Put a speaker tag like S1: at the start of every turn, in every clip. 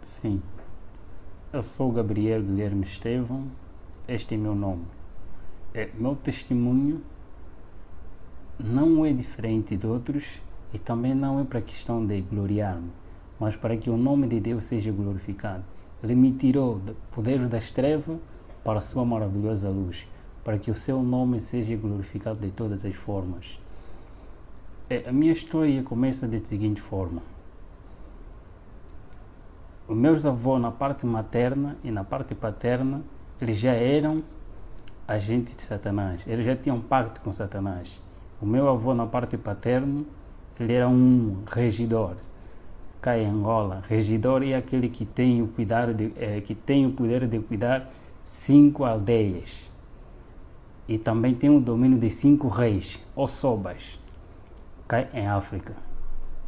S1: Sim, eu sou Gabriel Guilherme Estevão, este é meu nome. Meu testemunho não é diferente de outros e também não é para a questão de gloriar-me, mas para que o nome de Deus seja glorificado. Ele me tirou do poder das trevas para a sua maravilhosa luz, para que o seu nome seja glorificado de todas as formas. A minha história começa da seguinte forma. Os meus avós, na parte materna e na parte paterna, eles já eram agentes de Satanás. Eles já tinham pacto com Satanás. O meu avô, na parte paterna, ele era um regidor. Cá em Angola, regidor é aquele que tem o poder de cuidar 5 aldeias. E também tem o domínio de 5 reis, ou sobas, cá em África.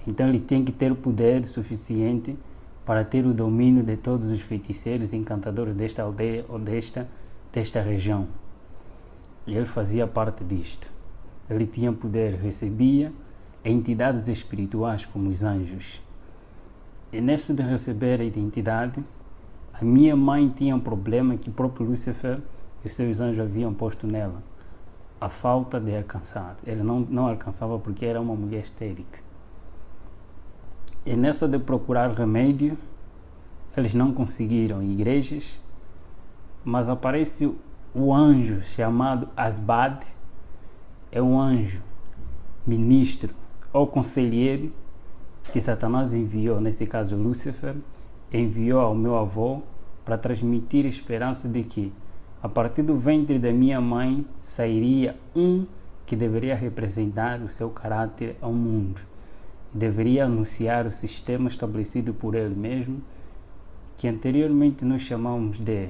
S1: Então ele tem que ter o poder suficiente para ter o domínio de todos os feiticeiros e encantadores desta aldeia ou desta região. E ele fazia parte disto. Ele tinha poder, recebia entidades espirituais como os anjos. E neste de receber a identidade, a minha mãe tinha um problema que o próprio Lúcifer e os seus anjos haviam posto nela. A falta de alcançar. Ele não alcançava porque era uma mulher estérica. E nessa de procurar remédio, eles não conseguiram igrejas, mas aparece o anjo chamado Asbad, é um anjo, ministro ou conselheiro que Satanás enviou, nesse caso Lúcifer, enviou ao meu avô para transmitir a esperança de que a partir do ventre da minha mãe sairia um que deveria representar o seu caráter ao mundo. Deveria anunciar o sistema estabelecido por ele mesmo, que anteriormente nós chamamos de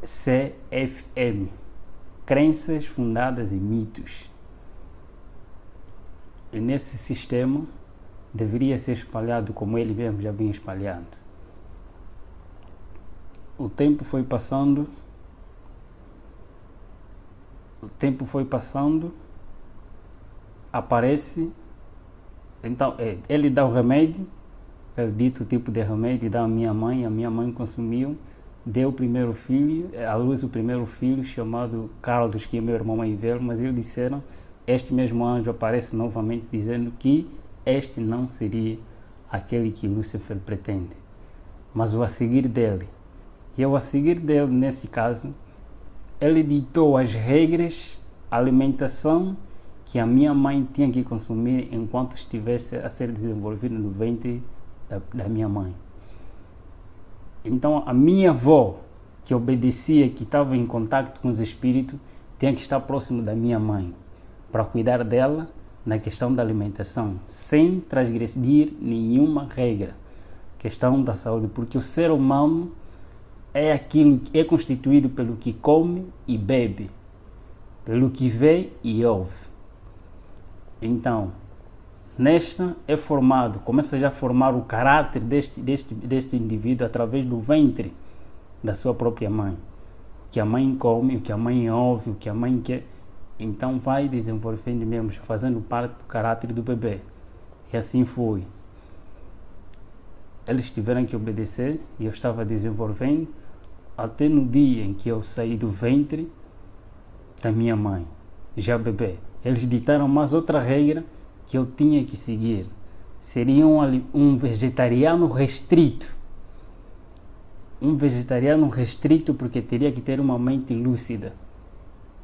S1: CFM, Crenças Fundadas em Mitos. E nesse sistema deveria ser espalhado como ele mesmo já vinha espalhando. O tempo foi passando, aparece. Então, ele dá o remédio, ele dito o tipo de remédio, dá a minha mãe consumiu, deu o primeiro filho, à luz o primeiro filho, chamado Carlos, que é meu irmão mais velho, mas eles disseram, este mesmo anjo aparece novamente dizendo que este não seria aquele que Lúcifer pretende, mas o a seguir dele. E ao a seguir dele, nesse caso, ele ditou as regras, a alimentação, que a minha mãe tinha que consumir enquanto estivesse a ser desenvolvida no ventre da minha mãe. Então, a minha avó, que obedecia, que estava em contato com os espíritos, tinha que estar próximo da minha mãe, para cuidar dela na questão da alimentação, sem transgredir nenhuma regra. Questão da saúde, porque o ser humano é aquilo que é constituído pelo que come e bebe, pelo que vê e ouve. Então, nesta é formado, começa já a formar o caráter deste indivíduo através do ventre da sua própria mãe. O que a mãe come, o que a mãe ouve, o que a mãe quer. Então vai desenvolvendo mesmo, fazendo parte do caráter do bebê. E assim foi. Eles tiveram que obedecer e eu estava desenvolvendo até no dia em que eu saí do ventre da minha mãe, já bebê. Eles ditaram mais outra regra que eu tinha que seguir. Seria um vegetariano restrito. Um vegetariano restrito porque teria que ter uma mente lúcida.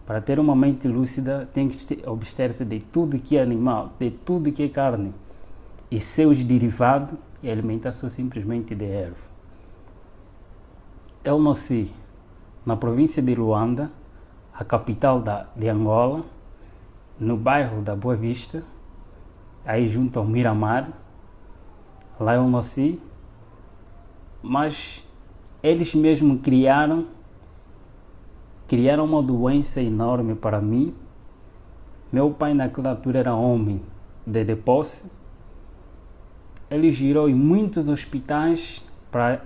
S1: Para ter uma mente lúcida tem que abster-se de tudo que é animal, de tudo que é carne. E seus derivados e alimentação simplesmente de erva. Eu nasci na província de Luanda, a capital de Angola, no bairro da Boa Vista, aí junto ao Miramar. Lá eu nasci, mas eles mesmos criaram uma doença enorme para mim. Meu pai naquela altura era homem de posse. Ele girou em muitos hospitais para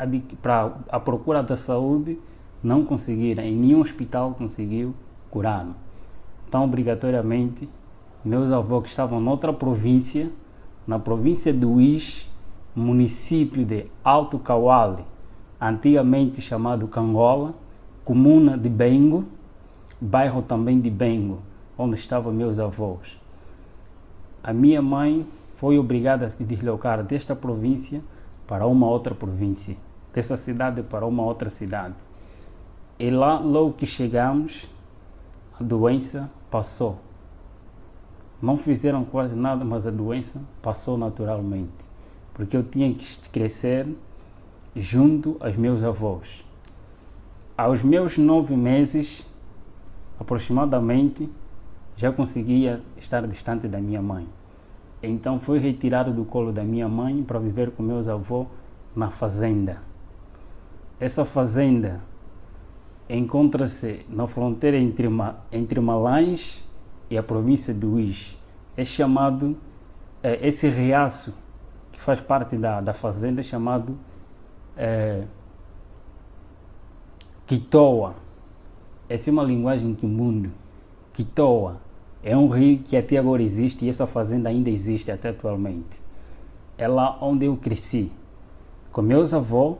S1: a procura da saúde, não conseguiram, em nenhum hospital conseguiu curar-me. Então, obrigatoriamente, meus avós que estavam noutra província, na província do Uís, município de Alto Cauale, antigamente chamado Cangola, comuna de Bengo, bairro também de Bengo, onde estavam meus avós. A minha mãe foi obrigada a se deslocar desta província para uma outra província, dessa cidade para uma outra cidade. E lá, logo que chegamos, a doença passou. Não fizeram quase nada, mas a doença passou naturalmente, porque eu tinha que crescer junto aos meus avós. Aos meus 9 meses, aproximadamente, já conseguia estar distante da minha mãe. Então fui retirado do colo da minha mãe para viver com meus avós na fazenda. Essa fazenda encontra-se na fronteira entre Malães e a província de Uís. É chamado, esse riacho que faz parte da fazenda é chamado Quitoa. Essa é uma linguagem quimbundo. Quitoa é um rio que até agora existe e essa fazenda ainda existe até atualmente. É lá onde eu cresci, com meus avós,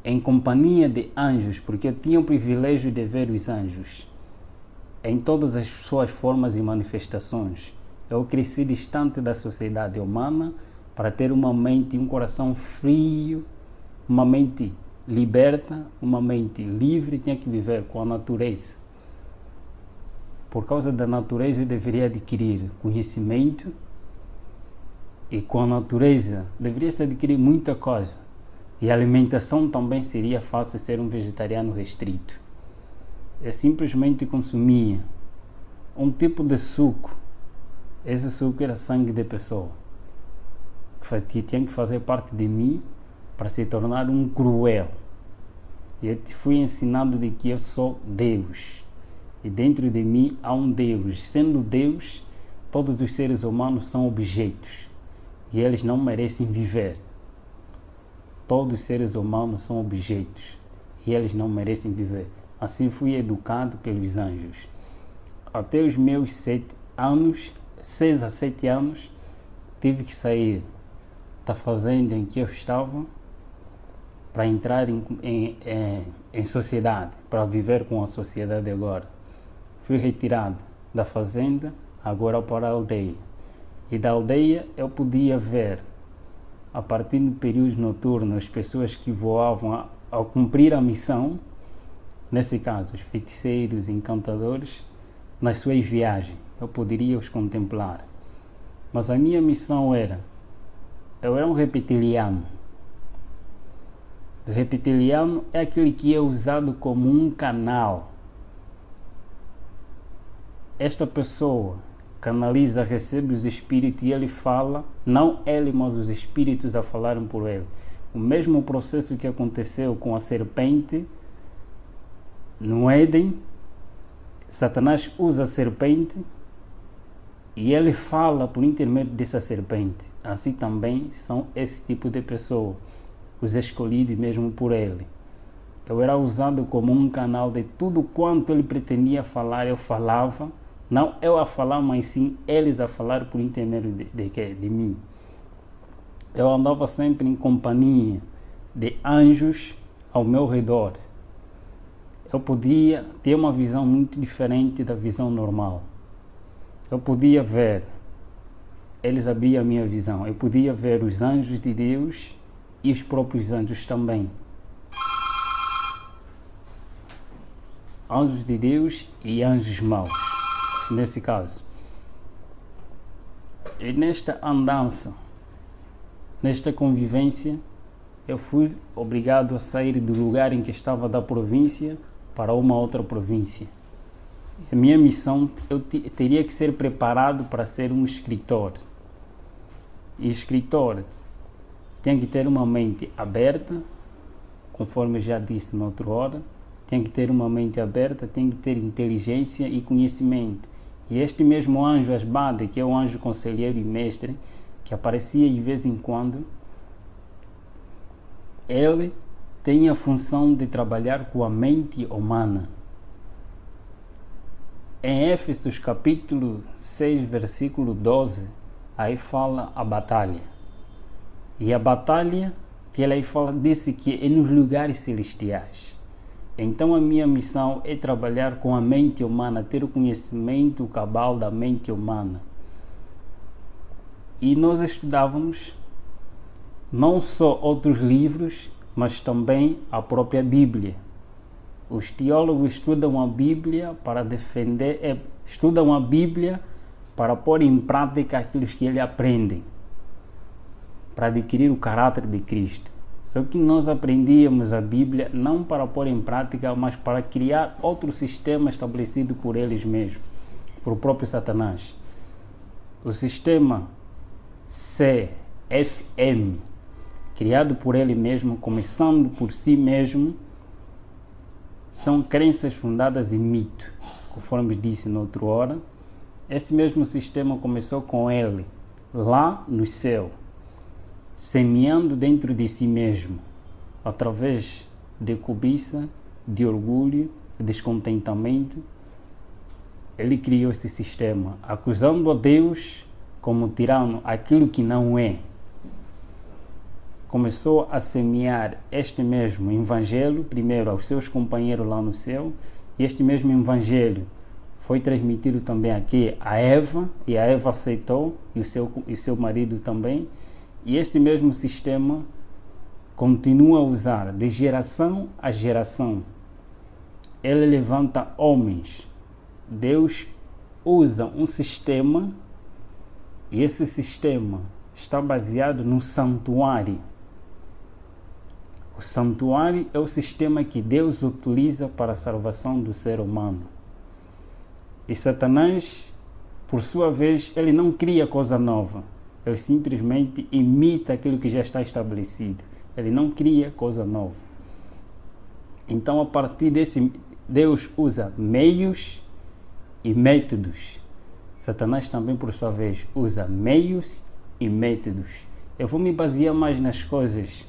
S1: em companhia de anjos, porque eu tinha o privilégio de ver os anjos em todas as suas formas e manifestações. Eu cresci distante da sociedade humana para ter uma mente e um coração frio, uma mente liberta, uma mente livre. Tinha que viver com a natureza. Por causa da natureza eu deveria adquirir conhecimento e com a natureza deveria se adquirir muita coisa. E a alimentação também seria fácil ser um vegetariano restrito. Eu simplesmente consumia um tipo de suco. Esse suco era sangue de pessoa, que tinha que fazer parte de mim para se tornar um cruel. E eu fui ensinado de que eu sou Deus. E dentro de mim há um Deus. Sendo Deus, todos os seres humanos são objetos. E eles não merecem viver. Todos os seres humanos são objetos. E eles não merecem viver. Assim fui educado pelos anjos. Até os meus 6 a 7 anos, tive que sair da fazenda em que eu estava para entrar em sociedade, para viver com a sociedade agora. Fui retirado da fazenda, agora para a aldeia. E da aldeia eu podia ver, a partir do período noturno, as pessoas que voavam ao cumprir a missão, nesse caso, os feiticeiros, encantadores, nas suas viagens. Eu poderia os contemplar. Mas a minha missão eu era um reptiliano. O reptiliano é aquele que é usado como um canal. Esta pessoa canaliza, recebe os espíritos e ele fala, não ele, mas os espíritos a falarem por ele. O mesmo processo que aconteceu com a serpente no Éden, Satanás usa a serpente e ele fala por intermédio dessa serpente. Assim também são esse tipo de pessoa, os escolhidos mesmo por ele. Eu era usado como um canal de tudo quanto ele pretendia falar, eu falava. Não eu a falar, mas sim eles a falar por intermédio de mim. Eu andava sempre em companhia de anjos ao meu redor. Eu podia ter uma visão muito diferente da visão normal. Eu podia ver, eles abriam a minha visão. Eu podia ver os anjos de Deus e os próprios anjos também. Anjos de Deus e anjos maus. Nesse caso. E nesta andança, nesta convivência, eu fui obrigado a sair do lugar em que estava da província para uma outra província. A minha missão, eu teria que ser preparado para ser um escritor. E escritor tem que ter uma mente aberta, conforme já disse noutra hora, tem que ter uma mente aberta, tem que ter inteligência e conhecimento. E este mesmo anjo Asbade, que é o anjo conselheiro e mestre, que aparecia de vez em quando, ele tem a função de trabalhar com a mente humana. Em Éfesos capítulo 6, versículo 12, aí fala a batalha. E a batalha que ele aí fala, disse que é nos lugares celestiais. Então a minha missão é trabalhar com a mente humana, ter o conhecimento cabal da mente humana. E nós estudávamos não só outros livros, mas também a própria Bíblia. Os teólogos estudam a Bíblia para defender, estudam a Bíblia para pôr em prática aquilo que eles aprendem, para adquirir o caráter de Cristo. Só que nós aprendíamos a Bíblia não para pôr em prática, mas para criar outro sistema estabelecido por eles mesmos, por o próprio Satanás. O sistema CFM, criado por ele mesmo, começando por si mesmo, são crenças fundadas em mito, conforme disse na outra hora. Esse mesmo sistema começou com ele, lá no céu, semeando dentro de si mesmo, através de cobiça, de orgulho, de descontentamento. Ele criou esse sistema, acusando a Deus como tirano, aquilo que não é. Começou a semear este mesmo evangelho, primeiro aos seus companheiros lá no céu, e este mesmo evangelho foi transmitido também aqui a Eva, e a Eva aceitou, e o seu marido também. E este mesmo sistema continua a usar de geração a geração. Ele levanta homens. Deus usa um sistema, e esse sistema está baseado no santuário. O santuário é o sistema que Deus utiliza para a salvação do ser humano. E Satanás, por sua vez, ele não cria coisa nova. Ele simplesmente imita aquilo que já está estabelecido. Ele não cria coisa nova. Então, a partir desse, Deus usa meios e métodos. Satanás também, por sua vez, usa meios e métodos. Eu vou me basear mais nas coisas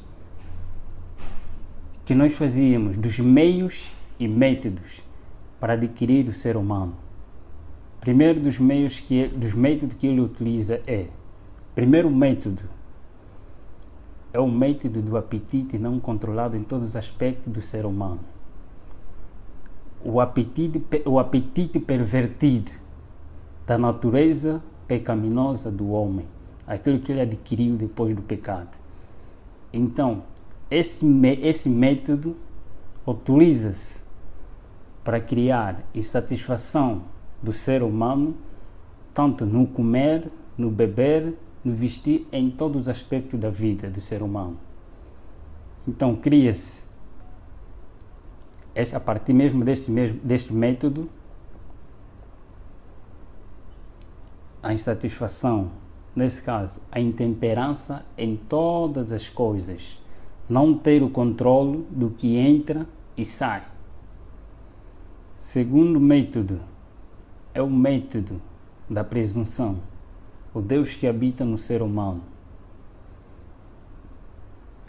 S1: que nós fazíamos, dos meios e métodos para adquirir o ser humano. Primeiro dos métodos que ele utiliza primeiro método é o método do apetite não controlado em todos os aspectos do ser humano. O apetite pervertido da natureza pecaminosa do homem, aquilo que ele adquiriu depois do pecado. Então, esse método utiliza-se para criar insatisfação do ser humano, tanto no comer, no beber, no vestir, em todos os aspectos da vida do ser humano. Então cria-se, a partir mesmo deste método, a insatisfação, nesse caso, a intemperança em todas as coisas, não ter o controle do que entra e sai. Segundo método é o método da presunção, o Deus que habita no ser humano.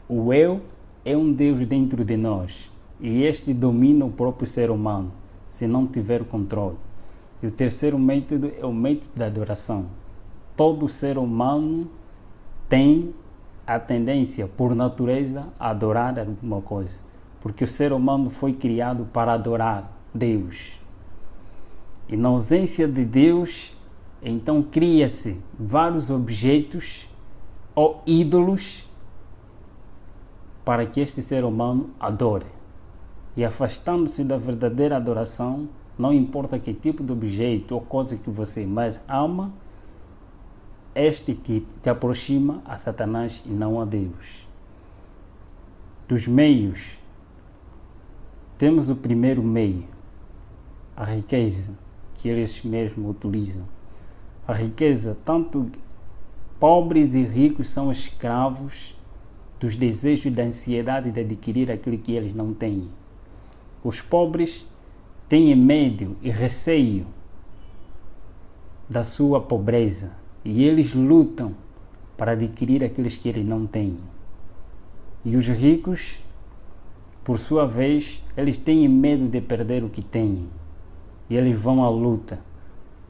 S1: O eu é um Deus dentro de nós e este domina o próprio ser humano, se não tiver controle. E o terceiro método é o método da adoração. Todo ser humano tem a tendência, por natureza, a adorar alguma coisa, porque o ser humano foi criado para adorar Deus. E na ausência de Deus, então cria-se vários objetos ou ídolos para que este ser humano adore. E afastando-se da verdadeira adoração, não importa que tipo de objeto ou coisa que você mais ama, este te aproxima a Satanás e não a Deus. Dos meios, temos o primeiro meio, a riqueza, que eles mesmos utilizam. A riqueza, tanto pobres e ricos são escravos dos desejos e da ansiedade de adquirir aquilo que eles não têm. Os pobres têm medo e receio da sua pobreza e eles lutam para adquirir aqueles que eles não têm. E os ricos, por sua vez, eles têm medo de perder o que têm e eles vão à luta,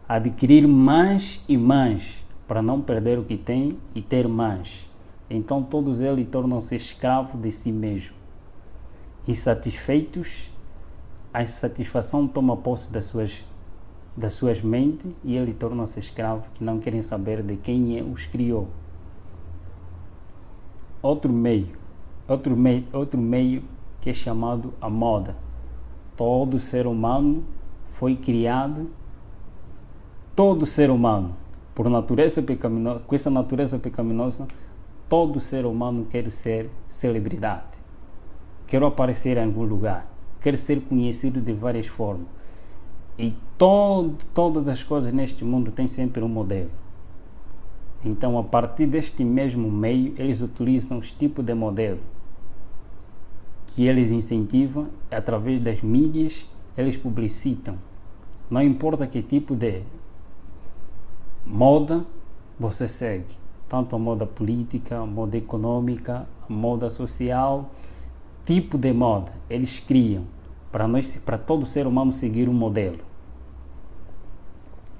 S1: adquirir mais e mais para não perder o que têm e ter mais. Então todos eles tornam-se escravos de si mesmos. Insatisfeitos, a insatisfação toma posse das suas mentes e eles tornam-se escravos que não querem saber de quem os criou. Outro meio que é chamado a moda. Todo ser humano foi criado, todo ser humano, por natureza pecaminosa, com essa natureza pecaminosa, todo ser humano quer ser celebridade, quer aparecer em algum lugar, quer ser conhecido de várias formas. E todas as coisas neste mundo têm sempre um modelo. Então, a partir deste mesmo meio, eles utilizam os tipos de modelo que eles incentivam através das mídias, eles publicitam. Não importa que tipo de moda você segue, tanto a moda política, a moda econômica, a moda social, tipo de moda, eles criam para todo ser humano seguir um modelo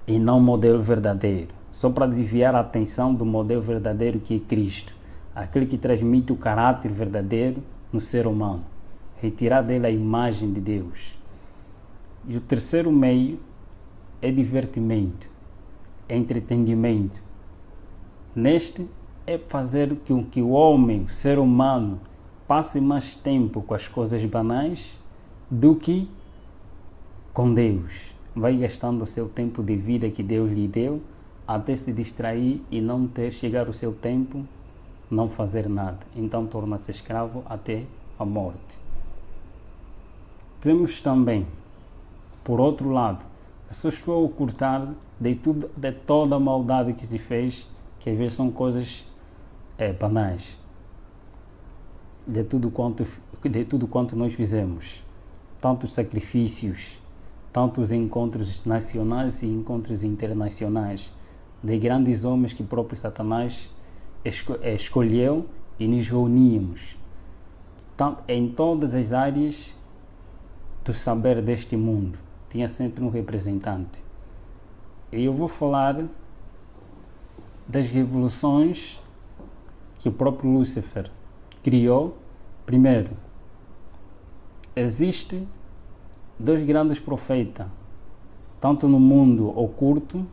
S1: e não um modelo verdadeiro, só para desviar a atenção do modelo verdadeiro que é Cristo, aquele que transmite o caráter verdadeiro no ser humano, retirar dele a imagem de Deus. E o terceiro meio é divertimento, é entretenimento. Neste é fazer com que o homem, o ser humano, passe mais tempo com as coisas banais do que com Deus. Vai gastando o seu tempo de vida que Deus lhe deu até se distrair e não chegar o seu tempo, não fazer nada. Então torna-se escravo até a morte. Temos também, por outro lado, se estou a ocultar de toda a maldade que se fez, que às vezes são coisas banais, de tudo quanto nós fizemos, tantos sacrifícios, tantos encontros nacionais e encontros internacionais, de grandes homens que o próprio Satanás escolheu e nos reuníamos. Em todas as áreas do saber deste mundo, tinha sempre um representante. E eu vou falar das revoluções que o próprio Lúcifer criou. Primeiro, existem dois grandes profetas, tanto no mundo oculto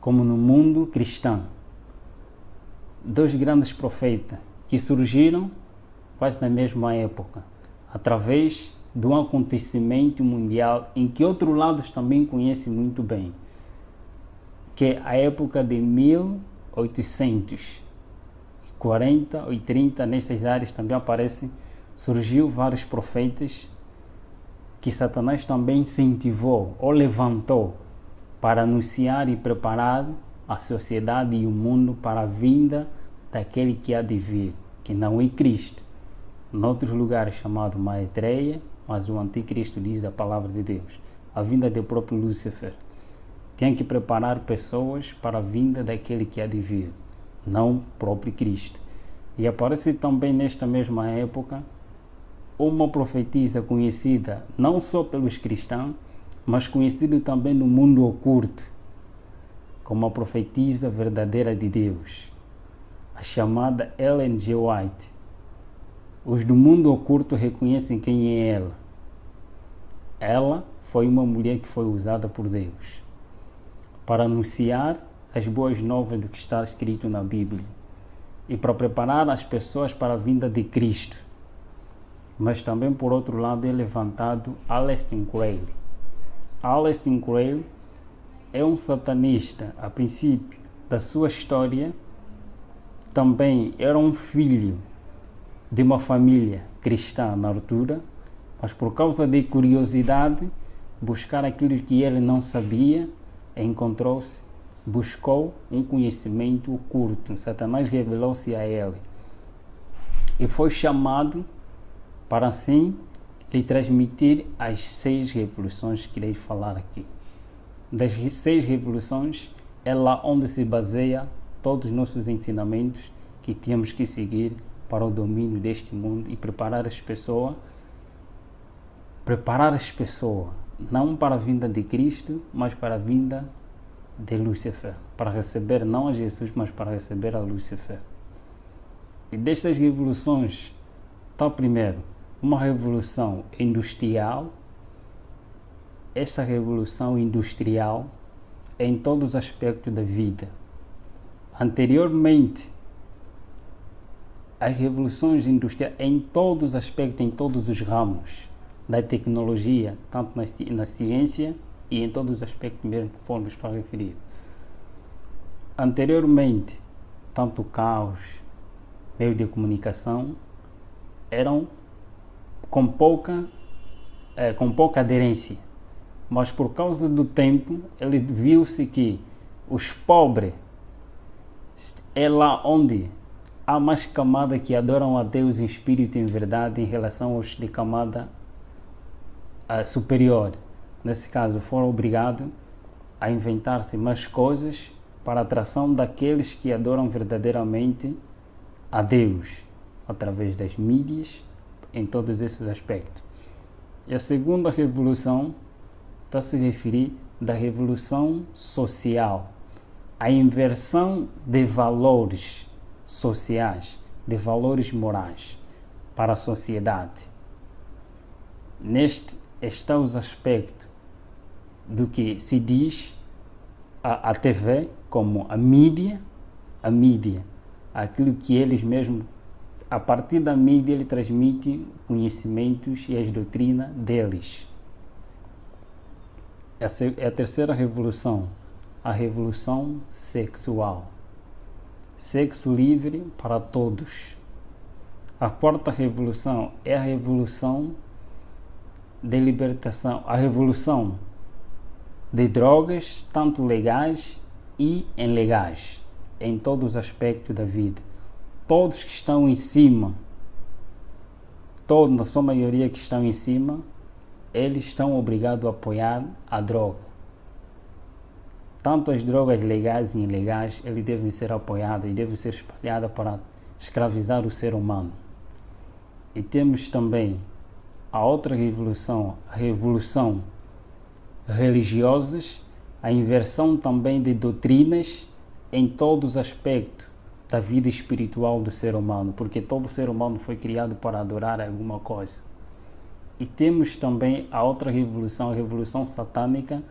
S1: como no mundo cristão. Dois grandes profetas que surgiram quase na mesma época, através de um acontecimento mundial em que outros lados também conhecem muito bem, que é a época de 1840 ou 30, nessas áreas também surgiu vários profetas que Satanás também incentivou ou levantou para anunciar e preparar a sociedade e o mundo para a vinda daquele que há de vir, que não é Cristo. Em outros lugares chamado Maitreya, mas o anticristo diz a palavra de Deus. A vinda do próprio Lúcifer. Tem que preparar pessoas para a vinda daquele que há de vir, não o próprio Cristo. E aparece também nesta mesma época uma profetisa conhecida não só pelos cristãos, mas conhecida também no mundo oculto, como a profetisa verdadeira de Deus, a chamada Ellen G. White. Os do mundo oculto reconhecem quem é ela. Ela foi uma mulher que foi usada por Deus para anunciar as boas novas do que está escrito na Bíblia e para preparar as pessoas para a vinda de Cristo. Mas também, por outro lado, é levantado Aleister Crowley. Aleister Crowley é um satanista. A princípio da sua história, também era um filho de uma família cristã na altura, mas por causa de curiosidade, buscar aquilo que ele não sabia, buscou um conhecimento oculto. Satanás revelou-se a ele e foi chamado para assim lhe transmitir as 6 revoluções que irei falar aqui. Das 6 revoluções é lá onde se baseia todos os nossos ensinamentos que temos que seguir para o domínio deste mundo e preparar as pessoas não para a vinda de Cristo, mas para a vinda de Lúcifer, para receber não a Jesus, mas para receber a Lúcifer. E destas revoluções, está primeiro uma revolução industrial. Esta revolução industrial é em todos os aspectos da vida. Anteriormente, as revoluções industriais em todos os aspectos, em todos os ramos da tecnologia, tanto na ciência e em todos os aspectos mesmo conforme estou a referir. Anteriormente, tanto carros, meios de comunicação, eram com pouca aderência. Mas por causa do tempo, ele viu-se que os pobres é lá onde há mais camada que adoram a Deus em espírito e em verdade em relação aos de camada superior. Nesse caso, foram obrigados a inventar-se mais coisas para a atração daqueles que adoram verdadeiramente a Deus, através das mídias, em todos esses aspectos. E a segunda revolução está a se referir da revolução social, a inversão de valores sociais, de valores morais para a sociedade. Neste está os aspectos do que se diz a TV como a mídia, aquilo que eles mesmos, a partir da mídia, ele transmite conhecimentos e as doutrinas deles. Essa é a terceira revolução, a revolução sexual. Sexo livre para todos. A quarta revolução é a revolução de libertação, a revolução de drogas, tanto legais e ilegais, em todos os aspectos da vida. Todos que estão em cima, na sua maioria que estão em cima, eles estão obrigados a apoiar a droga. Tanto as drogas legais e ilegais, eles devem ser apoiadas e devem ser espalhadas para escravizar o ser humano. E temos também a outra revolução, a revolução religiosas, a inversão também de doutrinas em todos os aspectos da vida espiritual do ser humano, porque todo ser humano foi criado para adorar alguma coisa. E temos também a outra revolução, a revolução satânica,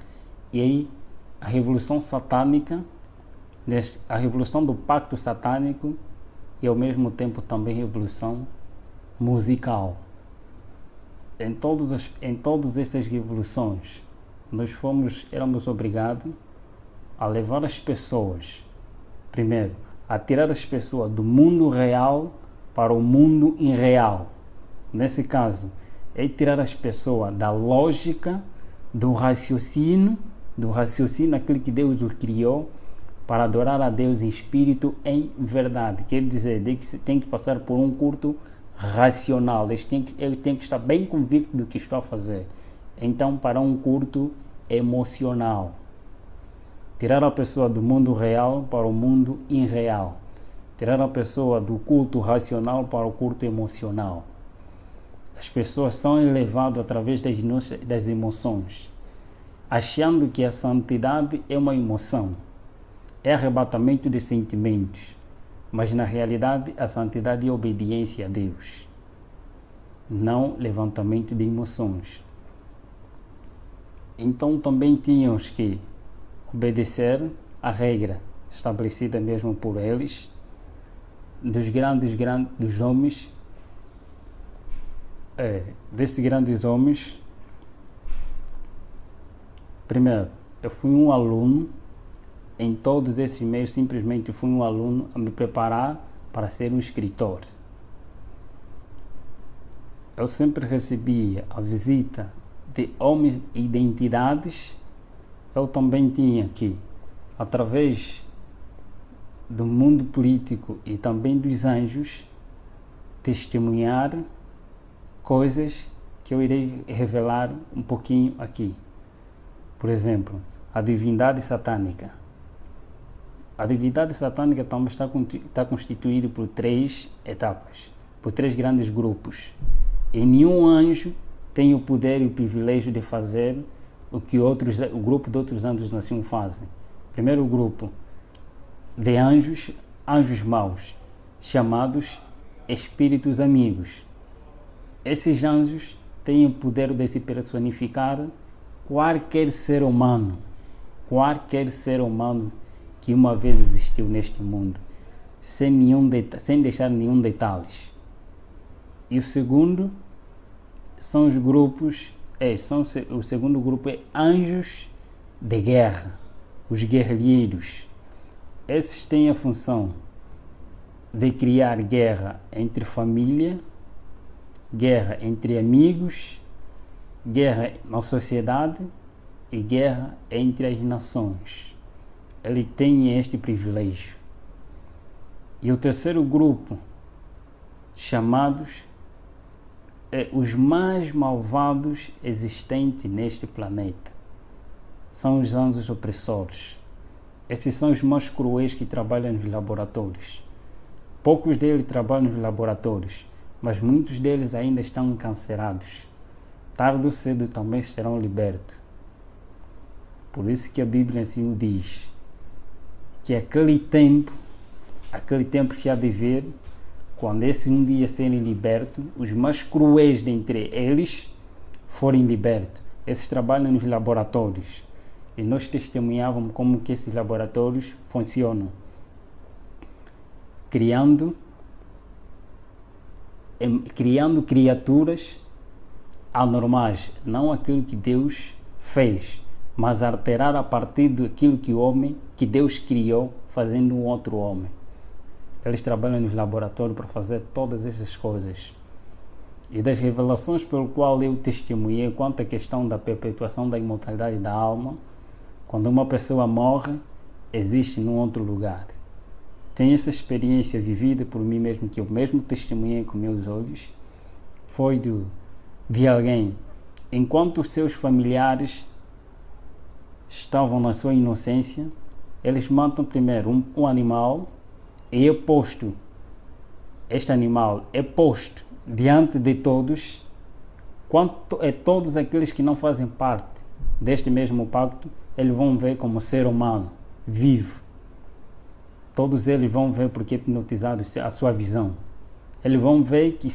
S1: e aí a revolução satânica, a revolução do pacto satânico e ao mesmo tempo também revolução musical. Em todas essas revoluções, éramos obrigados a levar as pessoas, primeiro, a tirar as pessoas do mundo real para o mundo irreal. Nesse caso, é tirar as pessoas da lógica, do raciocínio aquele que Deus o criou, para adorar a Deus em espírito, em verdade. Quer dizer, que tem que passar por um culto racional, ele tem que estar bem convicto do que está a fazer. Então, para um culto emocional, tirar a pessoa do mundo real para o mundo irreal, tirar a pessoa do culto racional para o culto emocional. As pessoas são elevadas através das emoções, achando que a santidade é uma emoção, é arrebatamento de sentimentos, mas na realidade a santidade é obediência a Deus, não levantamento de emoções. Então também tínhamos que obedecer a regra estabelecida mesmo por eles, dos homens, desses grandes homens. Primeiro, eu fui um aluno em todos esses meios, simplesmente fui um aluno a me preparar para ser um escritor. Eu sempre recebia a visita de homens e de entidades. Eu também tinha que, através do mundo político e também dos anjos, testemunhar coisas que eu irei revelar um pouquinho aqui. Por exemplo, a divindade satânica. A divindade satânica também está constituída por 3 etapas, por 3 grandes grupos. E nenhum anjo tem o poder e o privilégio de fazer o que o grupo de outros anjos nasciam fazem. Primeiro grupo de anjos maus, chamados espíritos amigos. Esses anjos têm o poder de se personificar qualquer ser humano que uma vez existiu neste mundo, sem deixar nenhum detalhe. E o segundo são os grupos, o segundo grupo é anjos de guerra, os guerrilheiros. Esses têm a função de criar guerra entre família, guerra entre amigos, guerra na sociedade e guerra entre as nações. Ele tem este privilégio. E o terceiro grupo, chamados os mais malvados existentes neste planeta, são os anjos opressores. Esses são os mais cruéis que trabalham nos laboratórios. Poucos deles trabalham nos laboratórios, mas muitos deles ainda estão encarcerados. Tarde ou cedo também serão libertos. Por isso que a Bíblia assim o diz, que aquele tempo que há de vir, quando esse um dia serem libertos, os mais cruéis dentre eles forem libertos. Esses trabalham nos laboratórios. E nós testemunhávamos como que esses laboratórios funcionam. Criando criaturas anormais, não aquilo que Deus fez, mas alterar a partir daquilo que Deus criou, fazendo um outro homem. Eles trabalham nos laboratórios para fazer todas essas coisas. E das revelações pelo qual eu testemunhei quanto à questão da perpetuação da imortalidade da alma, quando uma pessoa morre, existe num outro lugar. Tenho essa experiência vivida por mim mesmo, que eu mesmo testemunhei com meus olhos, foi de alguém, enquanto os seus familiares estavam na sua inocência, eles matam primeiro um animal e este animal é posto diante de todos, quanto é todos aqueles que não fazem parte deste mesmo pacto, eles vão ver como ser humano, vivo. Todos eles vão ver porque é hipnotizado a sua visão. Eles vão ver que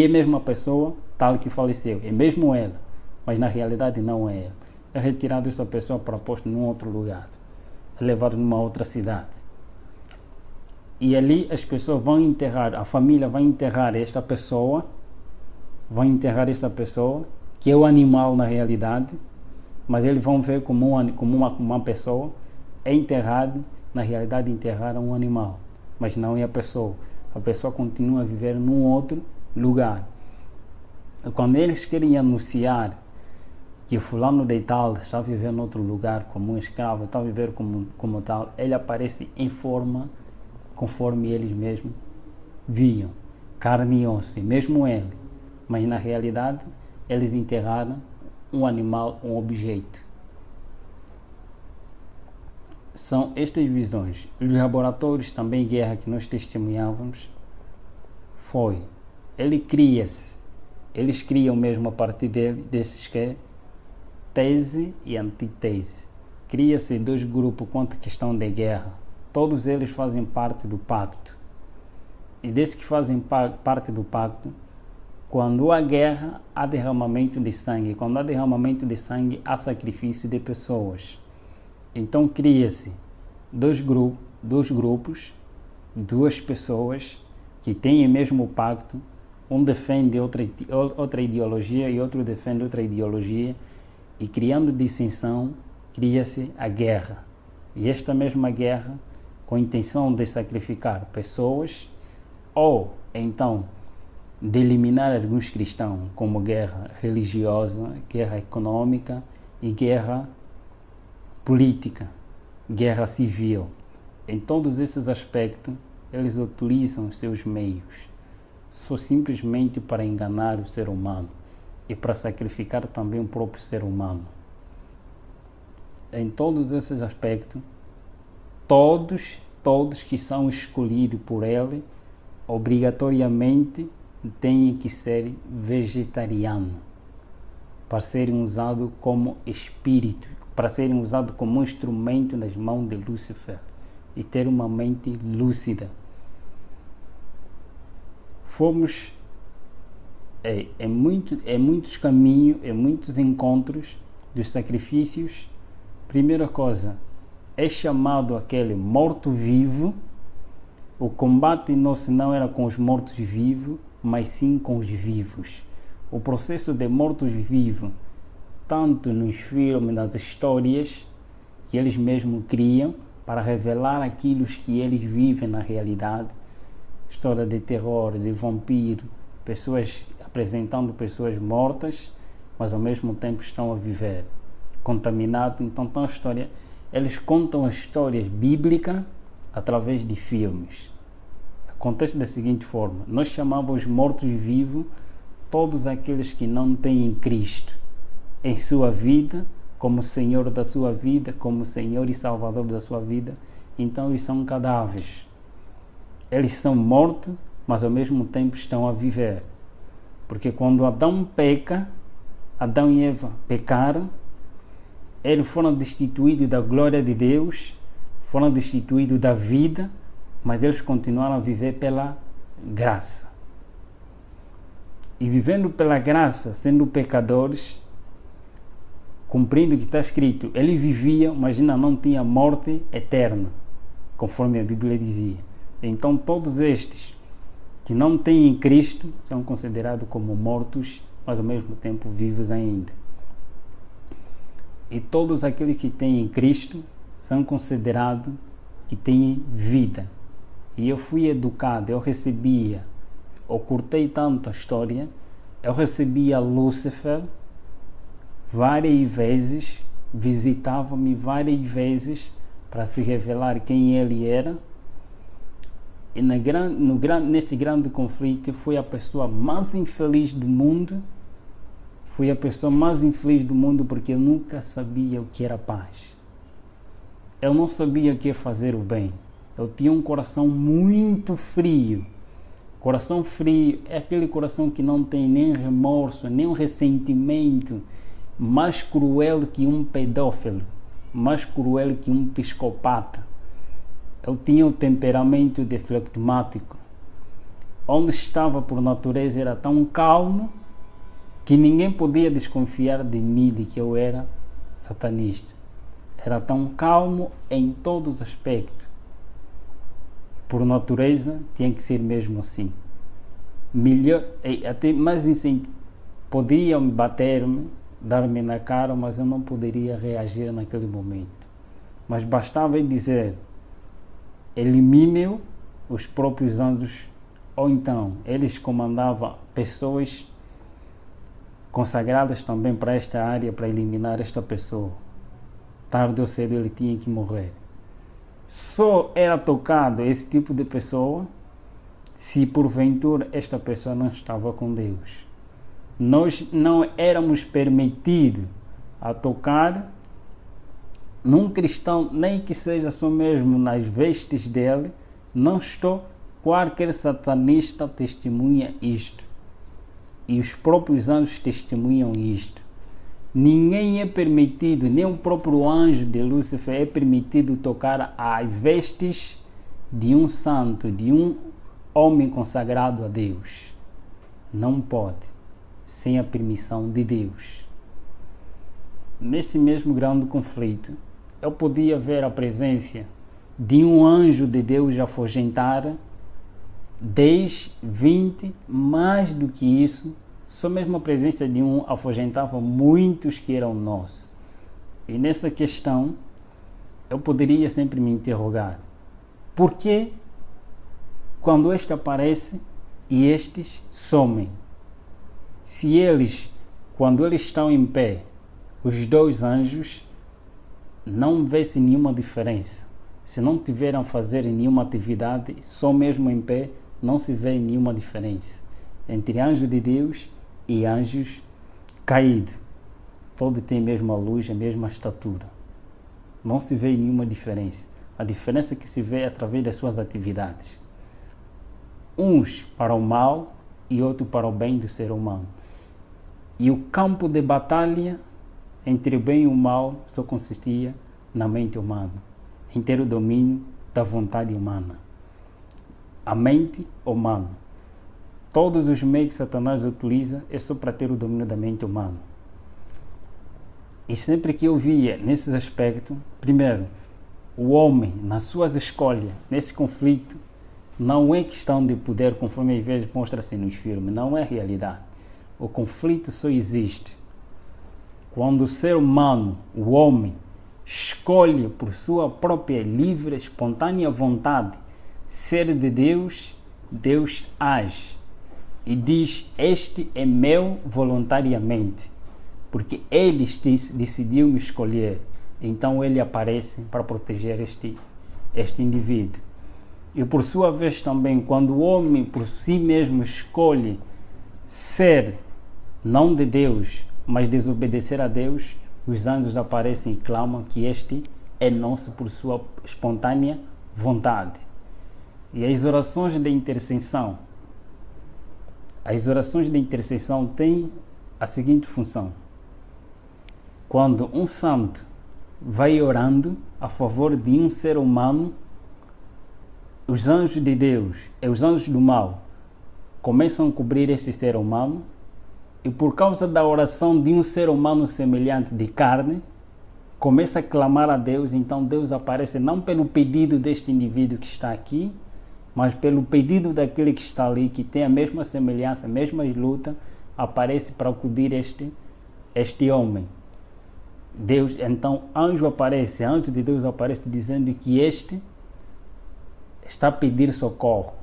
S1: é a mesma pessoa tal que faleceu, é mesmo ela, mas na realidade não é ela. É retirado essa pessoa para posto num outro lugar, é levado numa outra cidade. E ali as pessoas vão enterrar, a família vai enterrar esta pessoa, que é o animal na realidade, mas eles vão ver como uma pessoa é enterrada, na realidade enterraram um animal, mas não é a pessoa continua a viver num outro lugar. E quando eles querem anunciar que o fulano de tal está vivendo em outro lugar como um escravo, está a viver como tal, ele aparece em forma conforme eles mesmos viam, carne e osso, mesmo ele, mas na realidade eles enterraram um animal, um objeto. São estas visões. Os laboratórios também, guerra que nós testemunhávamos, eles criam mesmo a partir desses que é tese e antítese. Cria-se dois grupos quanto à questão da guerra. Todos eles fazem parte do pacto. E desde que fazem parte do pacto, quando há guerra, há derramamento de sangue. Quando há derramamento de sangue, há sacrifício de pessoas. Então cria-se dois grupos, duas pessoas que têm o mesmo pacto. Um defende outra ideologia e outro defende outra ideologia. E criando dissensão, cria-se a guerra. E esta mesma guerra, com a intenção de sacrificar pessoas, ou então de eliminar alguns cristãos, como guerra religiosa, guerra econômica e guerra política, guerra civil. Em todos esses aspectos, eles utilizam os seus meios, só simplesmente para enganar o ser humano e para sacrificar também o próprio ser humano. Em todos esses aspectos, todos que são escolhidos por ele, obrigatoriamente têm que ser vegetarianos, para serem usados como espírito, para serem usados como instrumento nas mãos de Lúcifer e ter uma mente lúcida. fomos muitos caminhos, muitos encontros dos sacrifícios. Primeira coisa, é chamado aquele morto-vivo. O combate nosso não era com os mortos-vivos, mas sim com os vivos. O processo de mortos-vivos, tanto nos filmes, nas histórias que eles mesmos criam, para revelar aquilo que eles vivem na realidade. História de terror, de vampiro, pessoas apresentando pessoas mortas, mas ao mesmo tempo estão a viver, contaminados. Então, eles contam histórias bíblicas através de filmes. Acontece da seguinte forma: nós chamamos mortos-vivos todos aqueles que não têm Cristo em sua vida, como Senhor da sua vida, como Senhor e Salvador da sua vida. Então eles são cadáveres. Eles são mortos, mas ao mesmo tempo estão a viver. Porque quando Adão peca, Adão e Eva pecaram, eles foram destituídos da glória de Deus, foram destituídos da vida, mas eles continuaram a viver pela graça. E vivendo pela graça, sendo pecadores, cumprindo o que está escrito, ele vivia, imagina, não tinha morte eterna, conforme a Bíblia dizia. Então todos estes que não têm Cristo são considerados como mortos, mas ao mesmo tempo vivos ainda. E todos aqueles que têm Cristo são considerados que têm vida. E eu fui educado, eu curtei tanto a história, eu recebia Lúcifer várias vezes, visitava-me várias vezes para se revelar quem ele era. E neste grande conflito, fui a pessoa mais infeliz do mundo. Fui a pessoa mais infeliz do mundo porque eu nunca sabia o que era paz. Eu não sabia o que é fazer o bem. Eu tinha um coração muito frio. Coração frio é aquele coração que não tem nem remorso, nem um ressentimento. Mais cruel que um pedófilo, mais cruel que um psicopata. Eu tinha o temperamento de flegmático. Onde estava por natureza era tão calmo que ninguém podia desconfiar de mim, de que eu era satanista. Era tão calmo em todos os aspectos. Por natureza tinha que ser mesmo assim. Melhor, até mais podiam bater-me, dar-me na cara, mas eu não poderia reagir naquele momento. Mas bastava dizer: elimine os próprios anjos, ou então eles comandavam pessoas consagradas também para esta área, para eliminar esta pessoa. Tarde ou cedo ele tinha que morrer. Só era tocado esse tipo de pessoa se porventura esta pessoa não estava com Deus. Nós não éramos permitidos a tocar num cristão, nem que seja só mesmo nas vestes dele. Qualquer satanista testemunha isto. E os próprios anjos testemunham isto. Ninguém é permitido, nem o próprio anjo de Lúcifer é permitido tocar as vestes de um santo, de um homem consagrado a Deus. Não pode, sem a permissão de Deus. Nesse mesmo grande conflito, eu podia ver a presença de um anjo de Deus afugentar 10, 20, mais do que isso. Só mesmo a presença de um afugentava muitos que eram nossos. E nessa questão, eu poderia sempre me interrogar: por que quando este aparece e estes somem? Se eles, quando eles estão em pé, os dois anjos, não vê-se nenhuma diferença. Se não tiveram a fazer nenhuma atividade, só mesmo em pé, não se vê nenhuma diferença entre anjo de Deus e anjos caídos. Todos têm a mesma luz, a mesma estatura. Não se vê nenhuma diferença. A diferença que se vê é através das suas atividades. Uns para o mal e outro para o bem do ser humano. E o campo de batalha entre o bem e o mal só consistia na mente humana, em ter o domínio da vontade humana. A mente humana. Todos os meios que Satanás utiliza é só para ter o domínio da mente humana. E sempre que eu via nesses aspectos, primeiro, o homem, nas suas escolhas, nesse conflito, não é questão de poder, conforme às vezes mostra-se nos filmes, não é realidade. O conflito só existe quando o ser humano, o homem, escolhe por sua própria livre, espontânea vontade ser de Deus, Deus age e diz: este é meu voluntariamente, porque ele decidiu me escolher. Então ele aparece para proteger este indivíduo. E por sua vez também, quando o homem por si mesmo escolhe ser não de Deus, mas desobedecer a Deus, os anjos aparecem e clamam que este é nosso por sua espontânea vontade. E as orações de intercessão têm a seguinte função: quando um santo vai orando a favor de um ser humano, os anjos de Deus e os anjos do mal começam a cobrir esse ser humano, e por causa da oração de um ser humano semelhante de carne, começa a clamar a Deus. Então Deus aparece não pelo pedido deste indivíduo que está aqui, mas pelo pedido daquele que está ali, que tem a mesma semelhança, a mesma luta, aparece para acudir este homem. Deus, então, anjo de Deus aparece dizendo que este está a pedir socorro.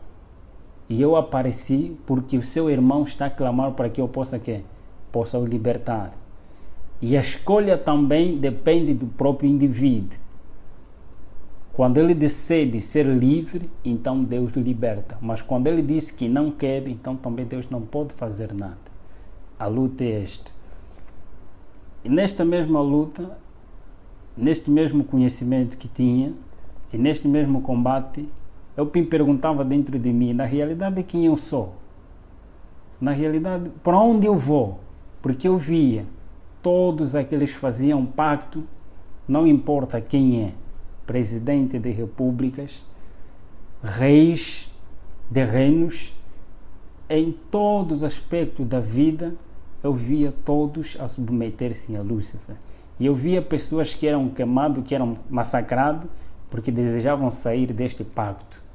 S1: E eu apareci porque o seu irmão está a clamar para que eu possa o libertar. E a escolha também depende do próprio indivíduo. Quando ele decide ser livre, então Deus o liberta. Mas quando ele diz que não quer, então também Deus não pode fazer nada. A luta é esta. E nesta mesma luta, neste mesmo conhecimento que tinha, e neste mesmo combate, eu me perguntava dentro de mim, na realidade, quem eu sou? Na realidade, para onde eu vou? Porque eu via todos aqueles que faziam pacto, não importa quem é, presidente de repúblicas, reis de reinos, em todos os aspectos da vida, eu via todos a submeter-se a Lúcifer. E eu via pessoas que eram queimadas, que eram massacradas, porque desejavam sair deste pacto.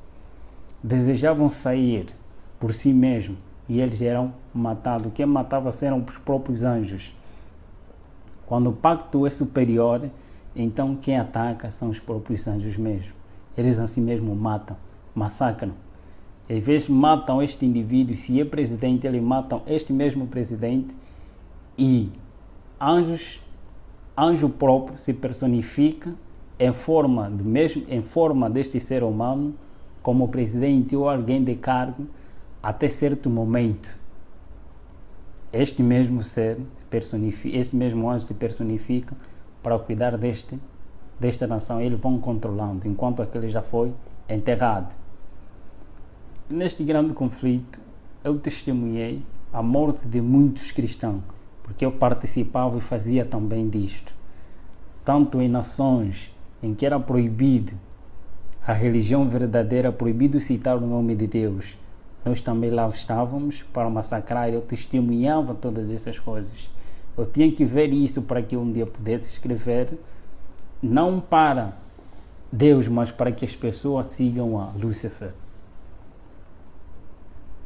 S1: Desejavam sair por si mesmos e eles eram matados. Quem matava eram os próprios anjos. Quando o pacto é superior, então quem ataca são os próprios anjos mesmo. Eles assim mesmo matam, massacram. Às vezes matam este indivíduo, se é presidente, eles matam este mesmo presidente, e anjo próprio se personifica em forma deste ser humano, como presidente ou alguém de cargo, até certo momento. Este mesmo ser esse mesmo anjo se personifica para cuidar desta nação. Eles vão controlando, enquanto aquele já foi enterrado. Neste grande conflito, eu testemunhei a morte de muitos cristãos, porque eu participava e fazia também disto. Tanto em nações em que era proibido a religião verdadeira, proibido citar o nome de Deus, nós também lá estávamos para massacrar. Eu testemunhava todas essas coisas. Eu tinha que ver isso para que um dia pudesse escrever, não para Deus, mas para que as pessoas sigam a Lúcifer.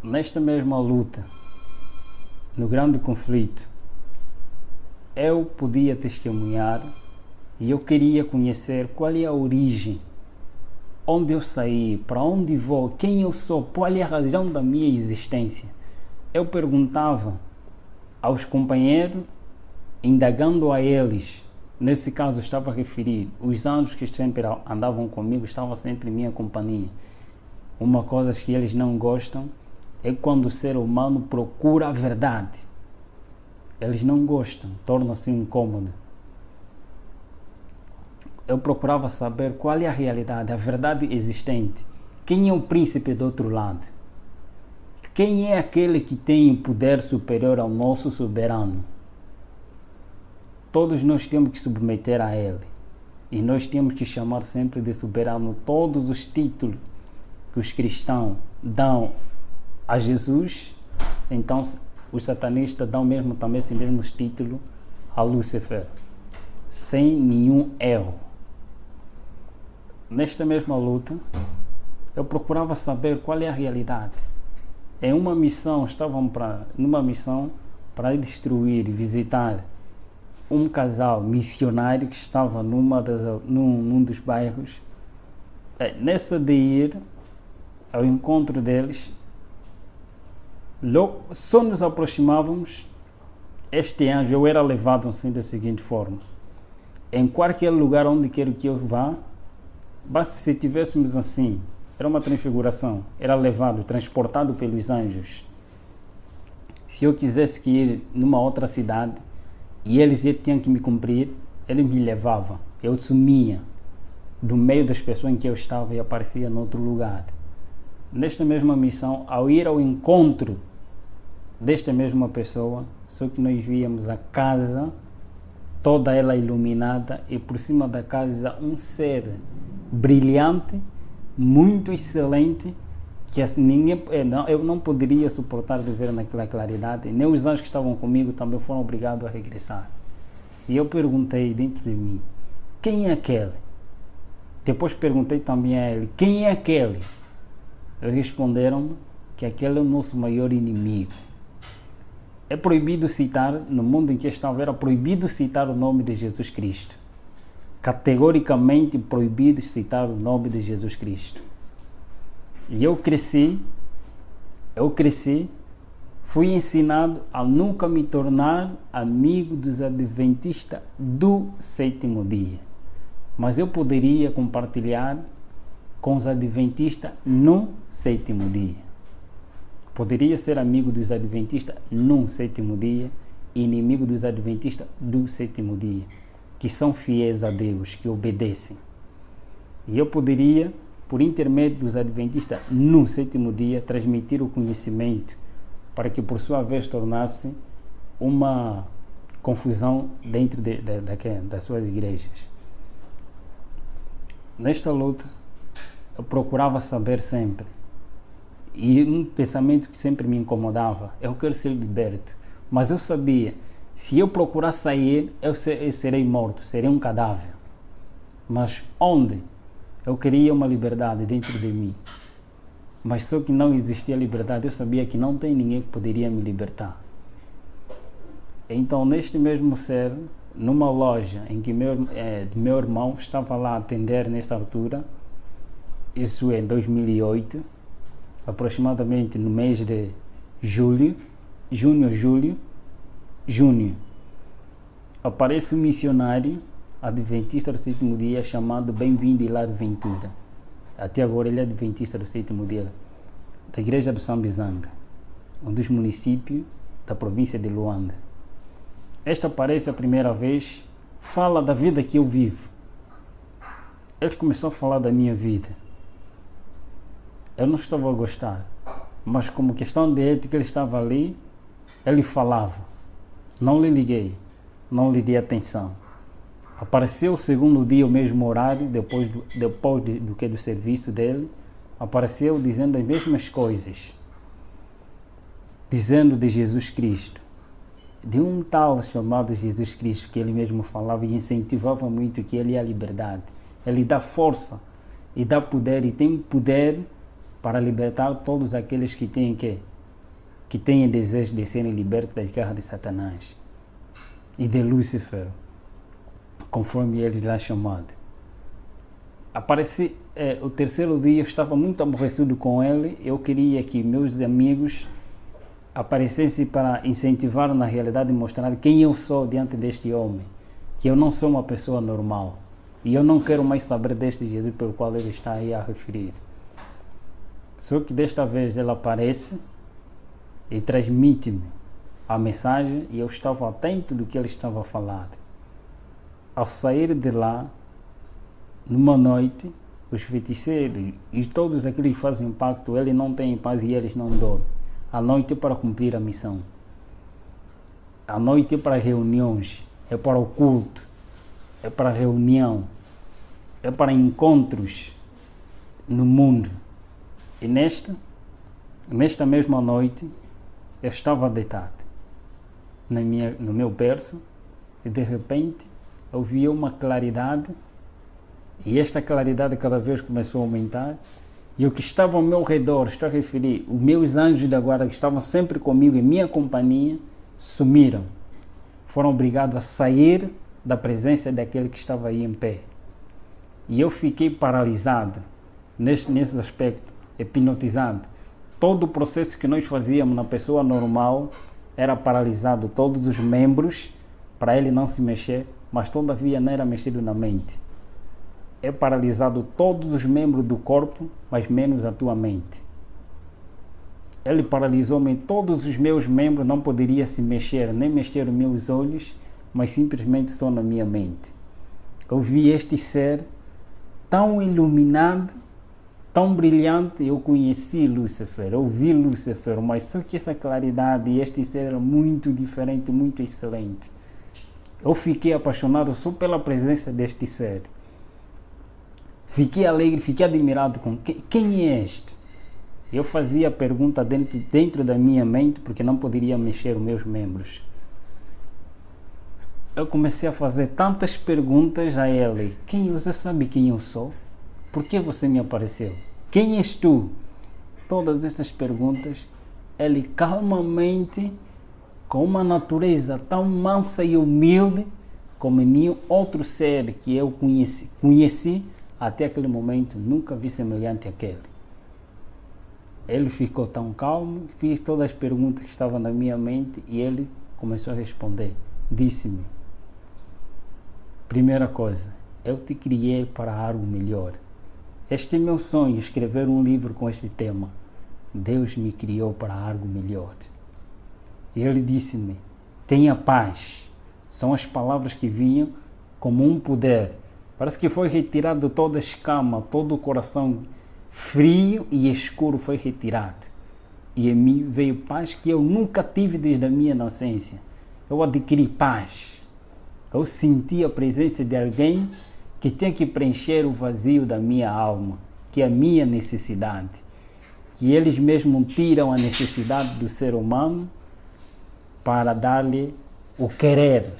S1: Nesta mesma luta, no grande conflito, eu podia testemunhar e eu queria conhecer qual é a origem, onde eu saí, para onde vou, quem eu sou, qual é a razão da minha existência. Eu perguntava aos companheiros, indagando a eles. Nesse caso estava a referir os anjos que sempre andavam comigo, estavam sempre em minha companhia. Uma coisa que eles não gostam é quando o ser humano procura a verdade. Eles não gostam, torna-se incômodo. Eu procurava saber qual é a realidade, a verdade existente. Quem é o príncipe do outro lado? Quem é aquele que tem poder superior ao nosso soberano? Todos nós temos que submeter a ele. E nós temos que chamar sempre de soberano todos os títulos que os cristãos dão a Jesus Então os satanistas dão mesmo também esse mesmo título a Lúcifer, sem nenhum erro. Nesta mesma luta, eu procurava saber qual é a realidade. Em uma missão, numa missão para destruir, visitar um casal missionário que estava num dos bairros. Nessa de ir ao encontro deles, logo, só nos aproximávamos, este anjo, eu era levado assim da seguinte forma: em qualquer lugar onde quero que eu vá, basta se tivéssemos assim, era uma transfiguração, era levado, transportado pelos anjos. Se eu quisesse que ir numa outra cidade e eles tinham que me cumprir, eles me levavam, eu sumia do meio das pessoas em que eu estava e aparecia em outro lugar. Nesta mesma missão, ao ir ao encontro desta mesma pessoa, só que nós víamos a casa toda ela iluminada e por cima da casa um ser brilhante, muito excelente, que eu não poderia suportar de ver naquela claridade. Nem os anjos que estavam comigo também foram obrigados a regressar. E eu perguntei dentro de mim: quem é aquele? Depois perguntei também a ele: quem é aquele? Eles responderam que aquele é o nosso maior inimigo. É proibido citar, no mundo em que estava, era proibido citar o nome de Jesus Cristo. Categoricamente proibido citar o nome de Jesus Cristo. E eu cresci, fui ensinado a nunca me tornar amigo dos adventistas do sétimo dia. Mas eu poderia compartilhar com os adventistas no sétimo dia. Poderia ser amigo dos adventistas no sétimo dia e inimigo dos adventistas do sétimo dia, que são fiéis a Deus, que obedecem. E eu poderia, por intermédio dos adventistas no sétimo dia, transmitir o conhecimento para que por sua vez tornasse uma confusão dentro das suas igrejas. Nesta luta, eu procurava saber sempre, e um pensamento que sempre me incomodava: eu quero ser liberto. Mas eu sabia, se eu procurar sair, eu serei morto, serei um cadáver. Mas onde? Eu queria uma liberdade dentro de mim. Mas só que não existia liberdade, eu sabia que não tem ninguém que poderia me libertar. Então, neste mesmo ser, numa loja em que meu irmão estava lá a atender nesta altura, isso em 2008, aproximadamente no mês de junho, aparece um missionário adventista do sétimo dia chamado Bem-vindo Hilário Ventura. Até agora ele é adventista do sétimo dia, da igreja do Sambizanga, um dos municípios da província de Luanda. Este aparece a primeira vez, fala da vida que eu vivo. Ele começou a falar da minha vida. Eu não estava a gostar, mas como questão de ética ele estava ali, ele falava. Não lhe liguei, não lhe dei atenção. Apareceu o segundo dia, o mesmo horário, depois do serviço dele, apareceu dizendo as mesmas coisas, dizendo de Jesus Cristo, de um tal chamado Jesus Cristo, que ele mesmo falava e incentivava muito, que ele é a liberdade. Ele dá força e dá poder, e tem poder para libertar todos aqueles que têm desejo de serem libertos das garras de Satanás e de Lúcifer, conforme ele lá chamado. O terceiro dia, eu estava muito aborrecido com ele. Eu queria que meus amigos aparecessem para incentivar na realidade e mostrar quem eu sou diante deste homem, que eu não sou uma pessoa normal e eu não quero mais saber deste Jesus pelo qual ele está aí a referir. Só que desta vez ele aparece e transmite-me a mensagem e eu estava atento do que ele estava a falar. Ao sair de lá, numa noite, os feiticeiros e todos aqueles que fazem pacto, ele não tem paz e eles não dormem. A noite é para cumprir a missão. A noite é para reuniões, é para o culto, é para reunião, é para encontros no mundo. E nesta mesma noite, eu estava deitado no meu berço e de repente eu vi uma claridade e esta claridade cada vez começou a aumentar e o que estava ao meu redor, estou a referir, os meus anjos da guarda que estavam sempre comigo em minha companhia, sumiram. Foram obrigados a sair da presença daquele que estava aí em pé. E eu fiquei paralisado nesse aspecto, hipnotizado. Todo o processo que nós fazíamos na pessoa normal era paralisado, todos os membros, para ele não se mexer, mas todavia não era mexido na mente. É paralisado todos os membros do corpo, mas menos a tua mente. Ele paralisou-me, todos os meus membros, não poderia se mexer, nem mexer os meus olhos, mas simplesmente estou na minha mente. Eu vi este ser tão iluminado, tão brilhante, eu conheci Lúcifer, eu vi Lúcifer, mas só que essa claridade e este ser era muito diferente, muito excelente. Eu fiquei apaixonado só pela presença deste ser. Fiquei alegre, fiquei admirado com quem é este? Eu fazia a pergunta dentro da minha mente, porque não poderia mexer os meus membros. Eu comecei a fazer tantas perguntas a ele. Você sabe quem eu sou? Por que você me apareceu? Quem és tu? Todas essas perguntas, ele calmamente, com uma natureza tão mansa e humilde, como nenhum outro ser que eu conheci até aquele momento, nunca vi semelhante àquele. Ele ficou tão calmo, fiz todas as perguntas que estavam na minha mente e ele começou a responder. Disse-me, primeira coisa, eu te criei para algo melhor. Este é meu sonho, escrever um livro com este tema. Deus me criou para algo melhor. E ele disse-me, tenha paz. São as palavras que vinham como um poder. Parece que foi retirado toda a escama, todo o coração frio e escuro foi retirado. E em mim veio paz que eu nunca tive desde a minha inocência. Eu adquiri paz. Eu senti a presença de alguém que tem que preencher o vazio da minha alma, que é a minha necessidade. Que eles mesmos tiram a necessidade do ser humano para dar-lhe o querer.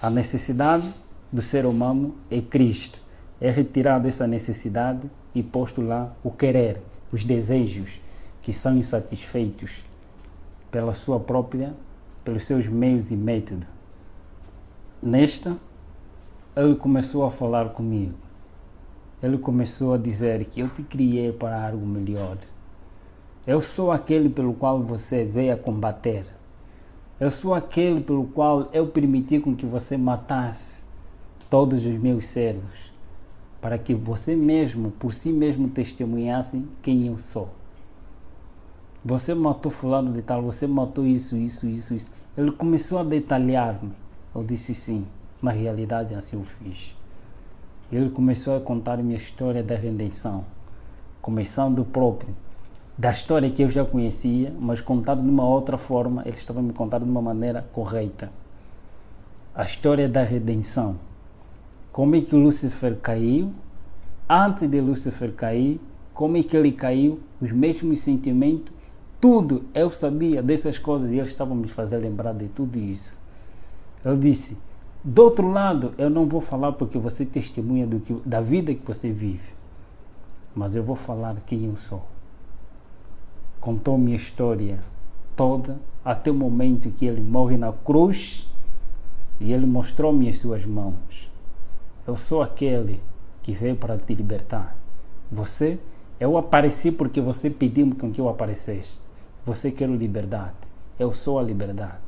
S1: A necessidade do ser humano é Cristo. É retirado essa necessidade e posto lá o querer, os desejos que são insatisfeitos pelos seus meios e métodos. Nesta, ele começou a falar comigo. Ele começou a dizer que eu te criei para algo melhor. Eu sou aquele pelo qual você veio a combater. Eu sou aquele pelo qual eu permiti com que você matasse todos os meus servos, para que você mesmo, por si mesmo, testemunhasse quem eu sou. Você matou fulano de tal, você matou isso. Ele começou a detalhar-me. Eu disse sim, na realidade assim eu fiz. Ele começou a contar minha história da redenção, começando da história que eu já conhecia, mas contado de uma outra forma, ele estava me contando de uma maneira correta. A história da redenção. Como é que Lúcifer caiu? Antes de Lúcifer cair, como é que ele caiu? Os mesmos sentimentos, tudo. Eu sabia dessas coisas e eles estavam me fazendo lembrar de tudo isso. Ele disse, do outro lado, eu não vou falar porque você testemunha da vida que você vive, mas eu vou falar quem eu sou. Contou minha história toda, até o momento que ele morre na cruz e ele mostrou-me as suas mãos. Eu sou aquele que veio para te libertar. Eu apareci porque você pediu com que eu aparecesse. Você quer liberdade, eu sou a liberdade.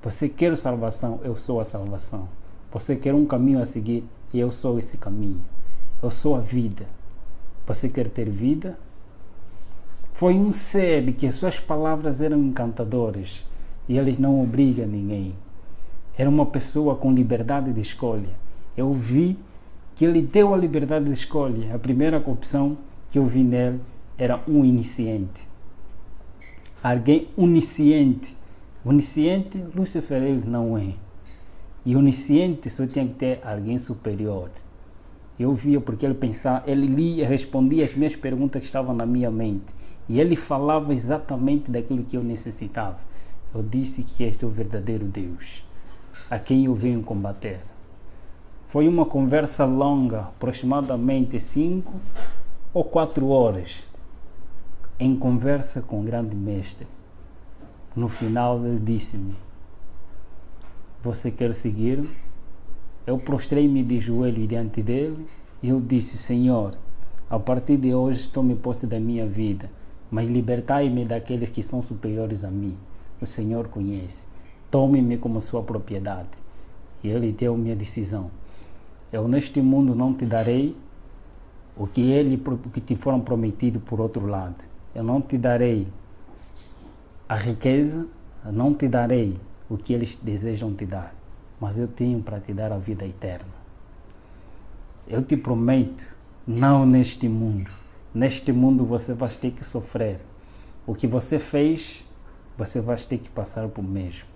S1: Você quer salvação, eu sou a salvação. Você quer um caminho a seguir, e eu sou esse caminho. Eu sou a vida. Você quer ter vida? Foi um ser que suas palavras eram encantadoras e eles não obrigam ninguém. Era uma pessoa com liberdade de escolha. Eu vi que ele deu a liberdade de escolha. A primeira opção que eu vi nele era um iniciante. Alguém onisciente. Onisciente, Lúcifer ele não é. E onisciente só tinha que ter alguém superior. Eu via porque ele pensava, ele lia, respondia as minhas perguntas que estavam na minha mente. E ele falava exatamente daquilo que eu necessitava. Eu disse que este é o verdadeiro Deus, a quem eu venho combater. Foi uma conversa longa, aproximadamente 5 ou 4 horas, em conversa com o grande mestre. No final ele disse-me: você quer seguir? Eu prostrei-me de joelho diante dele e eu disse: Senhor, a partir de hoje tome posse da minha vida, mas libertai-me daqueles que são superiores a mim. O Senhor conhece. Tome-me como sua propriedade. E ele deu-me a decisão. Eu neste mundo não te darei o que te foram prometido por outro lado. Eu não te darei a riqueza, eu não te darei o que eles desejam te dar, mas eu tenho para te dar a vida eterna. Eu te prometo, não neste mundo. Neste mundo você vai ter que sofrer. O que você fez, você vai ter que passar por mesmo.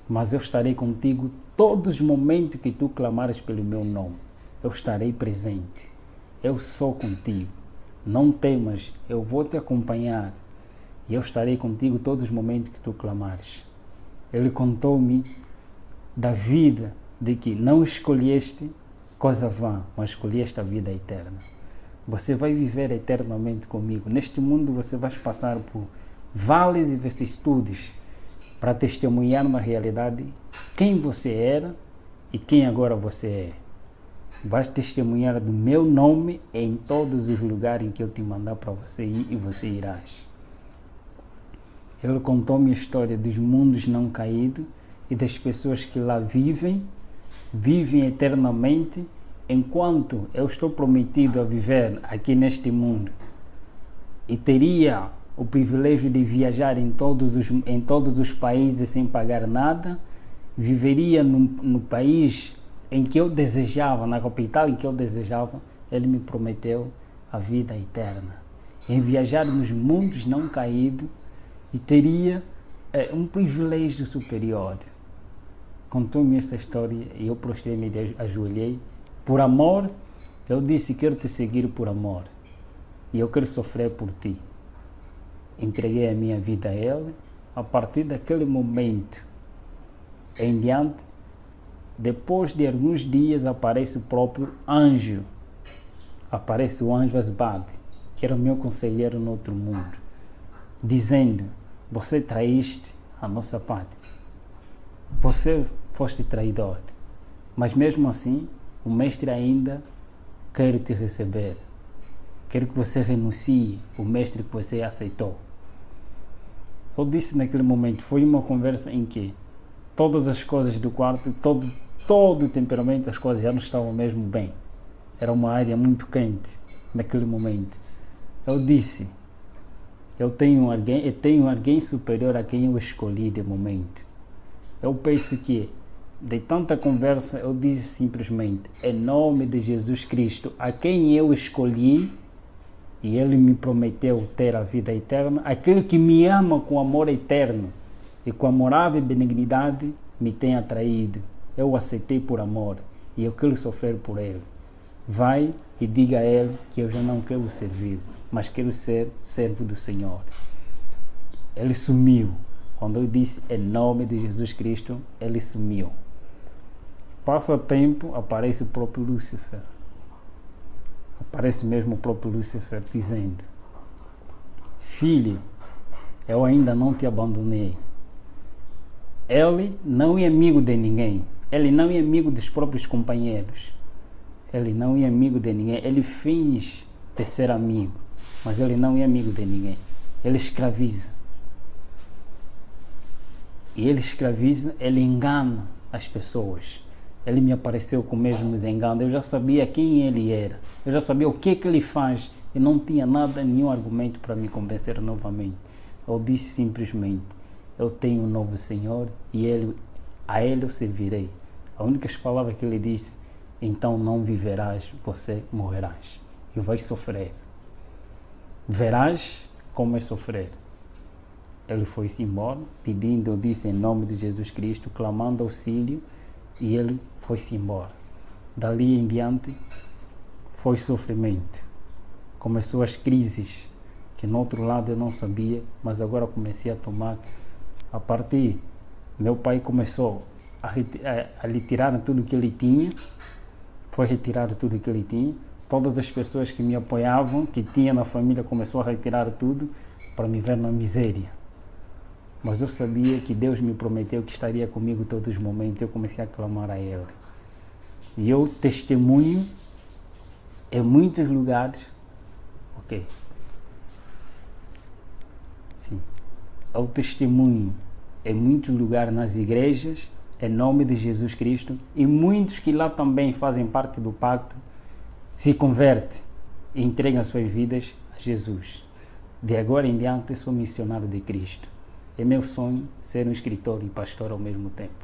S1: Mas eu estarei contigo todos os momentos que tu clamares pelo meu nome. Eu estarei presente. Eu sou contigo. Não temas, eu vou te acompanhar. E eu estarei contigo todos os momentos que tu clamares. Ele contou-me da vida, de que não escolheste coisa vã, mas escolheste a vida eterna. Você vai viver eternamente comigo. Neste mundo você vai passar por vales e vicissitudes para testemunhar na realidade quem você era e quem agora você é. Vais testemunhar do meu nome em todos os lugares em que eu te mandar para você ir e você irás. Ele contou-me a história dos mundos não caídos e das pessoas que lá vivem eternamente, enquanto eu estou prometido a viver aqui neste mundo e teria o privilégio de viajar em todos os países sem pagar nada, viveria no país em que eu desejava, na capital em que eu desejava. Ele me prometeu a vida eterna, em viajar nos mundos não caídos, e teria um privilégio superior. Contou-me esta história e eu prostrei-me e ajoelhei. Por amor, eu disse: quero te seguir por amor e eu quero sofrer por ti. Entreguei a minha vida a ele. A partir daquele momento em diante, depois de alguns dias, aparece o próprio anjo. Aparece o anjo Asbad, que era o meu conselheiro no outro mundo, dizendo: você traíste a nossa pátria. Você foste traidor. Mas mesmo assim, o mestre ainda quer te receber. Quero que você renuncie o mestre que você aceitou. Eu disse naquele momento, foi uma conversa em que todas as coisas do quarto, todo o temperamento das coisas já não estavam mesmo bem. Era uma área muito quente naquele momento. Eu disse: eu tenho alguém superior a quem eu escolhi de momento. Eu penso que, de tanta conversa, eu disse simplesmente: em nome de Jesus Cristo, a quem eu escolhi, e ele me prometeu ter a vida eterna, aquele que me ama com amor eterno e com amorável benignidade me tem atraído. Eu o aceitei por amor e eu quero sofrer por ele. Vai e diga a ele que eu já não quero servir, mas quero ser servo do Senhor. Ele sumiu. Quando eu disse em nome de Jesus Cristo, ele sumiu. Passa tempo, aparece o próprio Lúcifer. Aparece mesmo o próprio Lúcifer dizendo: filho, eu ainda não te abandonei. Ele não é amigo de ninguém. Ele não é amigo dos próprios companheiros. Ele não é amigo de ninguém. Ele finge de ser amigo, mas ele não é amigo de ninguém. Ele escraviza. E ele escraviza, ele engana as pessoas. Ele me apareceu com o mesmo engano. Eu já sabia quem ele era. Eu já sabia o que ele faz. E não tinha nenhum argumento para me convencer novamente. Eu disse simplesmente: eu tenho um novo Senhor e a ele eu servirei. A única palavra que ele disse: então não viverás, você morrerás. E vais sofrer. Verás como é sofrer. Ele foi-se embora, pedindo, eu disse em nome de Jesus Cristo, clamando auxílio, e ele foi-se embora. Dali em diante, foi sofrimento. Começou as crises, que no outro lado eu não sabia, mas agora comecei a tomar. A partir, meu pai começou a retirar tudo que ele tinha, foi retirar tudo que ele tinha. Todas as pessoas que me apoiavam, que tinha na família, começou a retirar tudo para me ver na miséria. Mas eu sabia que Deus me prometeu que estaria comigo todos os momentos. Eu comecei a clamar a Ele. E eu testemunho em muitos lugares. Ok. Sim. Eu testemunho em muitos lugares nas igrejas, em nome de Jesus Cristo. E muitos que lá também fazem parte do pacto se convertem e entregam suas vidas a Jesus. De agora em diante, sou missionário de Cristo. É meu sonho ser um escritor e pastor ao mesmo tempo.